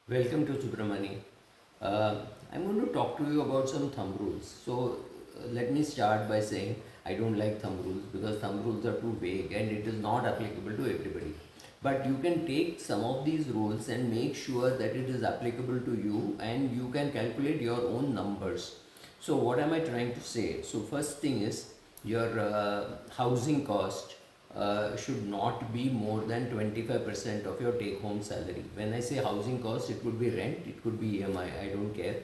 Welcome to Subramani. I'm going to talk to you about some thumb rules. Let me start by saying I don't like thumb rules because thumb rules are too vague and it is not applicable to everybody. But you can take some of these rules and make sure that it is applicable to you and you can calculate your own numbers. So, what am I trying to say? So, first thing is your housing cost should not be more than 25% of your take home salary. When I say housing cost, it could be rent, it could be EMI, I don't care.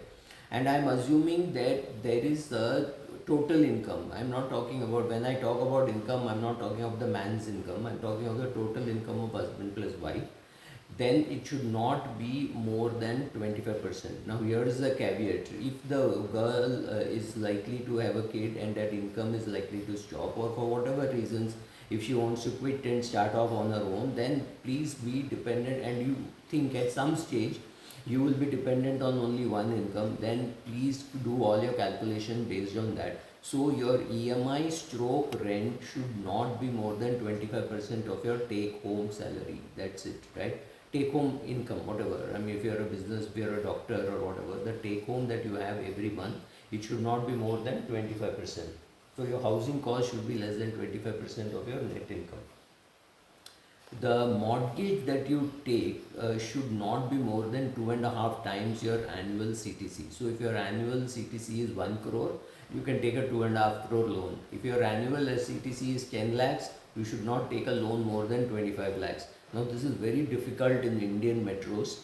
And I'm assuming that there is a total income. I'm not talking about, when I talk about income, I'm not talking of the man's income, I'm talking of the total income of husband plus wife. Then it should not be more than 25%. Now, here is the caveat: if the girl is likely to have a kid and that income is likely to stop, or for whatever reasons, if she wants to quit and start off on her own, then please be dependent. And you think at some stage you will be dependent on only one income, then please do all your calculation based on that. So your EMI stroke rent should not be more than 25% of your take home salary. That's it, right? Take home income, whatever. I mean, if you're a business, if you're a doctor or whatever, the take home that you have every month, it should not be more than 25%. So your housing cost should be less than 25% of your net income. The mortgage that you take should not be more than 2.5 times your annual CTC. So if your annual CTC is 1 crore, you can take a 2.5 crore loan. If your annual CTC is 10 lakhs, you should not take a loan more than 25 lakhs. Now this is very difficult in Indian metros.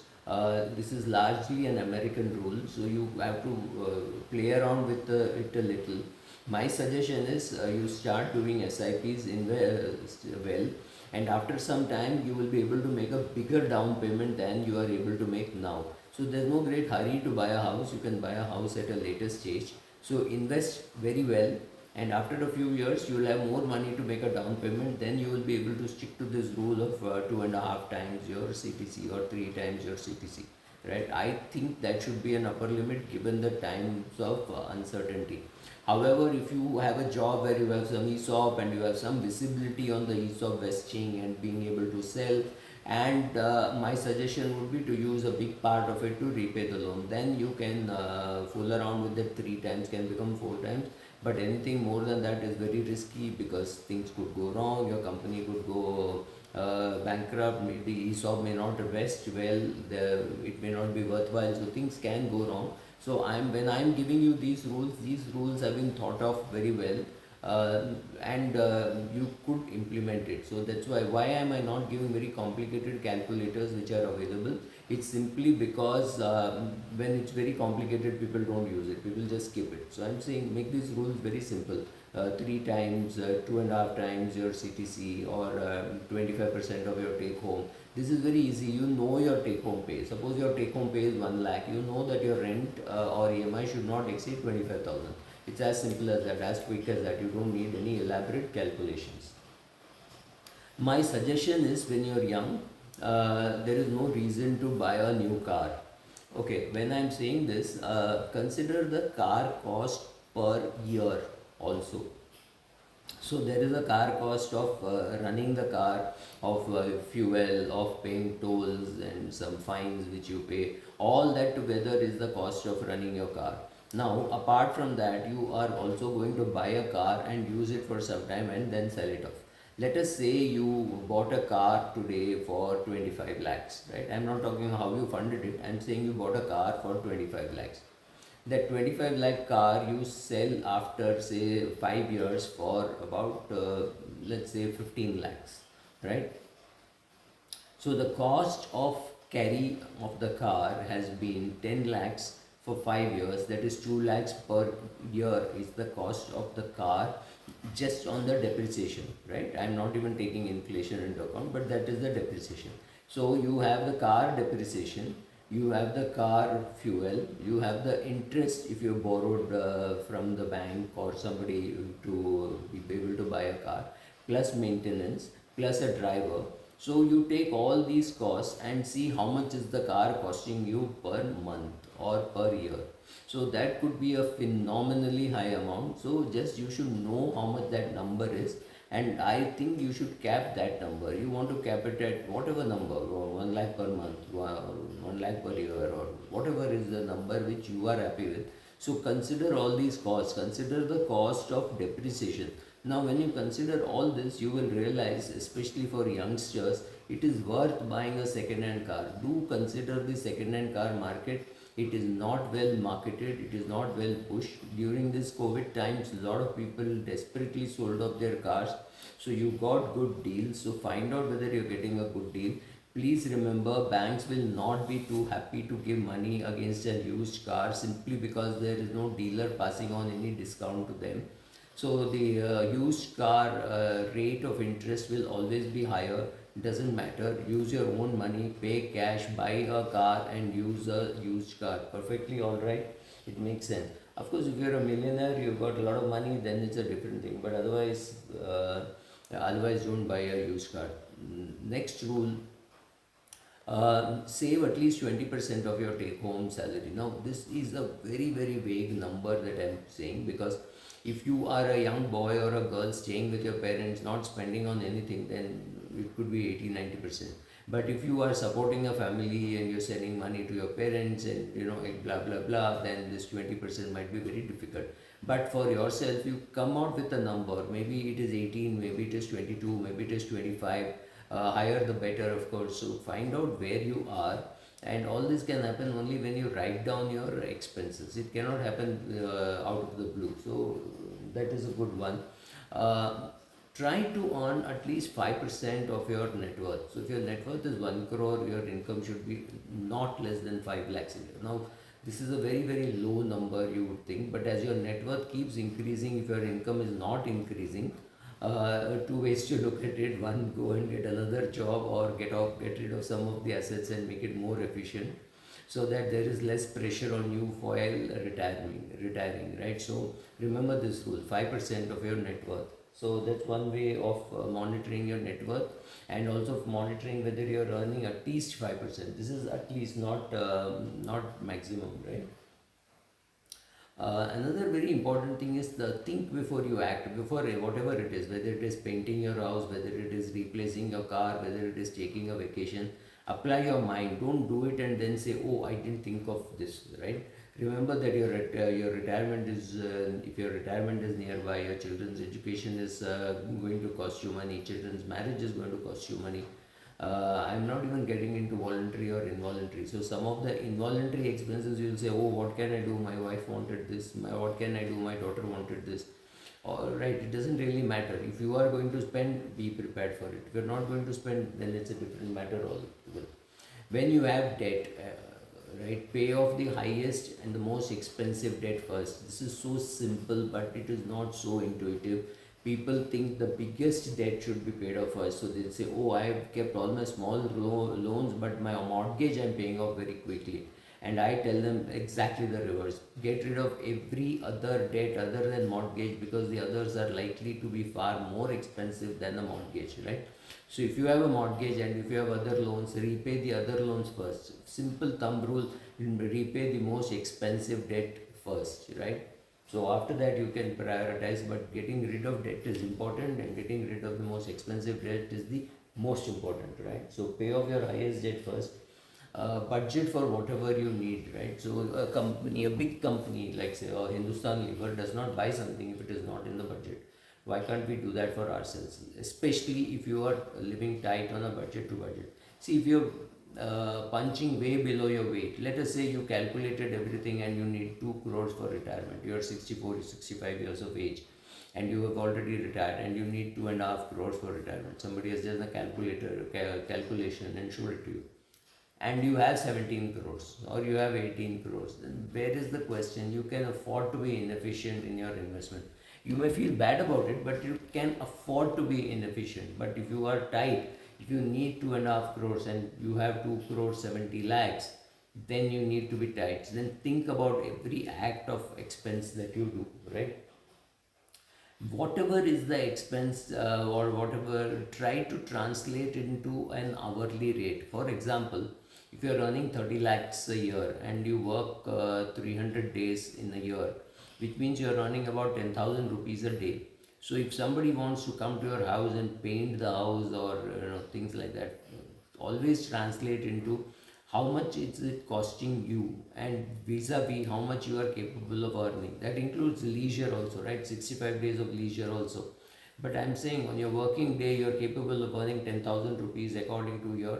This is largely an American rule, so you have to play around with it a little. My suggestion is you start doing SIPs in well, and after some time you will be able to make a bigger down payment than you are able to make now. So there's no great hurry to buy a house. You can buy a house at a later stage. So invest very well, and after a few years you will have more money to make a down payment. Then you will be able to stick to this rule of 2.5 times your CTC or 3 times your CTC. Right? I think that should be an upper limit given the times of uncertainty. However, if you have a job where you have some ESOP and you have some visibility on the ESOP vesting and being able to sell, and my suggestion would be to use a big part of it to repay the loan. Then you can fool around with it 3 times, can become 4 times. But anything more than that is very risky because things could go wrong. Your company could go bankrupt. The ESOP may not vest well. It may not be worthwhile. So things can go wrong. So when I'm giving you these rules have been thought of very well, and you could implement it. So that's why am I not giving very complicated calculators which are available? It's simply because when it's very complicated, people don't use it. People just skip it. So I'm saying make these rules very simple. 3 times, 2.5 times your CTC, or 25% of your take home. This is very easy. You know your take home pay. Suppose your take home pay is 1 lakh. You know that your rent or EMI should not exceed 25,000. It's as simple as that, as quick as that. You don't need any elaborate calculations. My suggestion is when you're young, there is no reason to buy a new car. Okay, when I'm saying this, consider the car cost per year also. So there is a car cost of running the car, of fuel, of paying tolls and some fines which you pay. All that together is the cost of running your car. Now, apart from that, you are also going to buy a car and use it for some time and then sell it off. Let us say you bought a car today for 25 lakhs, right? I'm not talking how you funded it. I'm saying you bought a car for 25 lakhs. That 25 lakh car you sell after say 5 years for about let's say 15 lakhs, right? So the cost of carry of the car has been 10 lakhs for 5 years. That is 2 lakhs per year is the cost of the car just on the depreciation, right? I'm not even taking inflation into account, but that is the depreciation. So you have the car depreciation, you have the car fuel, you have the interest if you borrowed from the bank or somebody to be able to buy a car, plus maintenance, plus a driver. So you take all these costs and see how much is the car costing you per month or per year. So that could be a phenomenally high amount. So just you should know how much that number is, And I think you should cap that number. You want to cap it at whatever number, or 1 lakh per month, or 1 lakh per year, or whatever is the number which you are happy with. So consider all these costs, consider the cost of depreciation. Now, when you consider all this, you will realize, especially for youngsters, it is worth buying a second hand car. Do consider the second hand car market. It is not well marketed, it is not well pushed. During this COVID times, a lot of people desperately sold off their cars. So you got good deals. So find out whether you're getting a good deal. Please remember, banks will not be too happy to give money against a used car simply because there is no dealer passing on any discount to them. So the used car rate of interest will always be higher. Doesn't matter. Use your own money, pay cash, buy a car, and use a used car. Perfectly all right. It makes sense. Of course, if you're a millionaire, you've got a lot of money, then it's a different thing. But otherwise, don't buy a used car. Next rule, save at least 20% of your take home salary. Now, this is a very, very vague number that I'm saying, because if you are a young boy or a girl staying with your parents, not spending on anything, then it could be 80-90%. But if you are supporting a family and you're sending money to your parents and like blah blah blah, then this 20% might be very difficult. But for yourself, you come out with a number. Maybe it is 18, maybe it is 22, maybe it is 25. Higher the better, of course. So find out where you are, and all this can happen only when you write down your expenses. It cannot happen out of the blue. So that is a good one. Try to earn at least 5% of your net worth. So if your net worth is 1 crore, your income should be not less than 5 lakhs a year. Now, this is a very, very low number, you would think, but as your net worth keeps increasing, if your income is not increasing, two ways to look at it. One, go and get another job, or get rid of some of the assets and make it more efficient, so that there is less pressure on you while retiring, right? So remember this rule: 5% of your net worth. So that's one way of monitoring your net worth, and also monitoring whether you're earning at least 5%. This is at least, not maximum, right? Another very important thing is the think before you act, before whatever it is, whether it is painting your house, whether it is replacing your car, whether it is taking a vacation. Apply your mind. Don't do it and then say, "Oh, I didn't think of this." Right? Remember that your retirement is, if your retirement is nearby, your children's education is going to cost you money. Children's marriage is going to cost you money. I'm not even getting into voluntary or involuntary. So some of the involuntary expenses, you will say, "Oh, what can I do? My wife wanted this. What can I do? My daughter wanted this." All right, it doesn't really matter. If you are going to spend, be prepared for it. If you're not going to spend, then it's a different matter altogether. When you have debt, right, pay off the highest and the most expensive debt first. This is so simple, but it is not so intuitive. People think the biggest debt should be paid off first. So they say, "Oh, I have kept all my small loans, but my mortgage I'm paying off very quickly." And I tell them exactly the reverse. Get rid of every other debt other than mortgage, because the others are likely to be far more expensive than the mortgage, right? So if you have a mortgage and if you have other loans, repay the other loans first. Simple thumb rule: repay the most expensive debt first, right? So after that you can prioritize, but getting rid of debt is important, and getting rid of the most expensive debt is the most important, right? So pay off your highest debt first. Budget for whatever you need, right? So a company, a big company like say Hindustan Lever does not buy something if it is not in the budget. Why can't we do that for ourselves? Especially if you are living tight on a budget to budget. See, if you're punching way below your weight, let us say you calculated everything and you need 2 crores for retirement. You are 64, 65 years of age, and you have already retired, and you need 2.5 crores for retirement. Somebody has done a calculation and showed it to you, and you have 17 crores or you have 18 crores, then where is the question? You can afford to be inefficient in your investment. You may feel bad about it, but you can afford to be inefficient. But if you are tight, if you need 2.5 crores and you have 2 crores 70 lakhs, then you need to be tight. Then think about every act of expense that you do, right? Whatever is the expense, or whatever, try to translate into an hourly rate. For example, if you are earning 30 lakhs a year and you work 300 days in a year, which means you are earning about 10,000 rupees a day. So if somebody wants to come to your house and paint the house or things like that, always translate into how much is it costing you and vis-a-vis how much you are capable of earning. That includes leisure also, right? 65 days of leisure also. But I'm saying on your working day, you're capable of earning 10,000 rupees according to your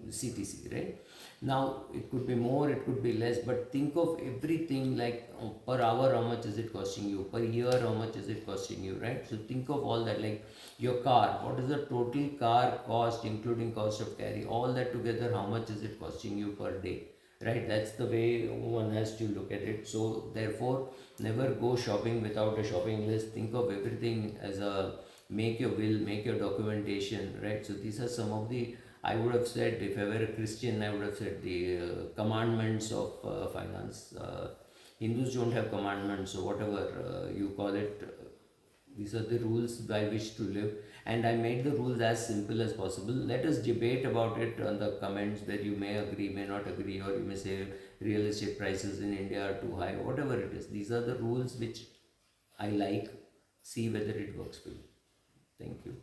CTC, right? Now, it could be more, it could be less, but think of everything like per hour, how much is it costing you? Per year, how much is it costing you, right? So, think of all that, like your car, what is the total car cost, including cost of carry? All that together, how much is it costing you per day? Right, that's the way one has to look at it. So therefore, never go shopping without a shopping list. Think of everything as a, make your will, make your documentation, right? So these are some of the, I would have said, if I were a Christian, I would have said the commandments of finance. Hindus don't have commandments, so whatever you call it, these are the rules by which to live, and I made the rules as simple as possible. Let us debate about it on the comments, where you may agree, may not agree, or you may say real estate prices in India are too high, whatever it is. These are the rules which I like. See whether it works for you. Thank you.